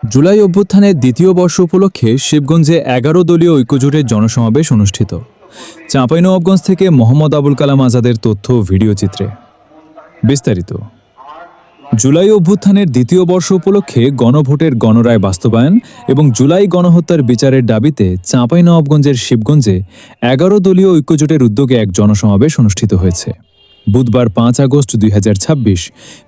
জুলাই অভ্যুত্থানের দ্বিতীয় বর্ষ উপলক্ষে শিবগঞ্জে ১১ দলীয় ঐক্যজোটের জনসমাবেশ অনুষ্ঠিত। চাঁপাইনবাবগঞ্জ থেকে মোহাম্মদ আবুল কালাম আজাদের তথ্য ও ভিডিও চিত্রে বিস্তারিত। জুলাই অভ্যুত্থানের দ্বিতীয় বর্ষ উপলক্ষে গণভোটের গণরায় বাস্তবায়ন এবং জুলাই গণহত্যার বিচারের দাবিতে চাঁপাইনবাবগঞ্জের শিবগঞ্জে ১১ দলীয় ঐক্যজোটের উদ্যোগে এক জনসমাবেশ অনুষ্ঠিত হয়েছে। বুধবার ৫ আগস্ট ২০২৬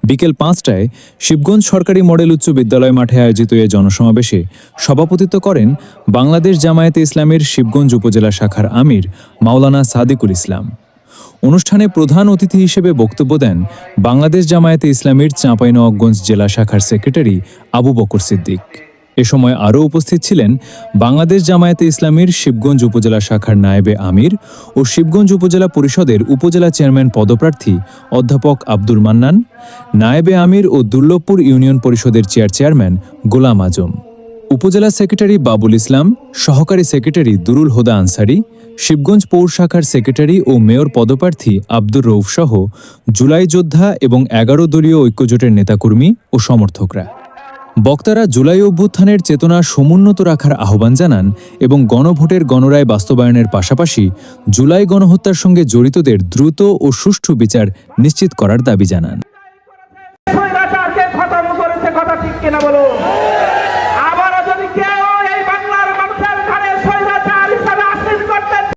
বিকেল ৫টায় শিবগঞ্জ সরকারি মডেল উচ্চ বিদ্যালয় মাঠে আয়োজিত এ জনসমাবেশে সভাপতিত্ব করেন বাংলাদেশ জামায়াতে ইসলামের শিবগঞ্জ উপজেলা শাখার আমির মাওলানা সাদিকুল ইসলাম। অনুষ্ঠানে প্রধান অতিথি হিসেবে বক্তব্য দেন বাংলাদেশ জামায়াতে ইসলামীর চাঁপাইনবাবগঞ্জ জেলা শাখার সেক্রেটারি আবু বকর সিদ্দিক। এ সময় আরও উপস্থিত ছিলেন বাংলাদেশ জামায়াতে ইসলামীর শিবগঞ্জ উপজেলা শাখার নায়েবে আমির ও শিবগঞ্জ উপজেলা পরিষদের উপজেলা চেয়ারম্যান পদপ্রার্থী অধ্যাপক আব্দুল মান্নান, নায়েবে আমির ও দুর্লভপুর ইউনিয়ন পরিষদের চেয়ারম্যান গোলাম আজম, উপজেলা সেক্রেটারি বাবুল ইসলাম, সহকারী সেক্রেটারি দুরুল হোদা আনসারি, শিবগঞ্জ পৌর শাখার সেক্রেটারি ও মেয়র পদপ্রার্থী আব্দুর রউফ সহ জুলাই যোদ্ধা এবং ১১ দলীয় ঐক্যজোটের নেতাকর্মী ও সমর্থকরা। বক্তারা জুলাই অভ্যুত্থানের চেতনা সমুন্নত রাখার আহ্বান জানান এবং গণভোটের গণরায় বাস্তবায়নের পাশাপাশি জুলাই গণহত্যার সঙ্গে জড়িতদের দ্রুত ও সুষ্ঠু বিচার নিশ্চিত করার দাবি জানান। খতম করেছে, কথা ঠিক কিনা বলুন।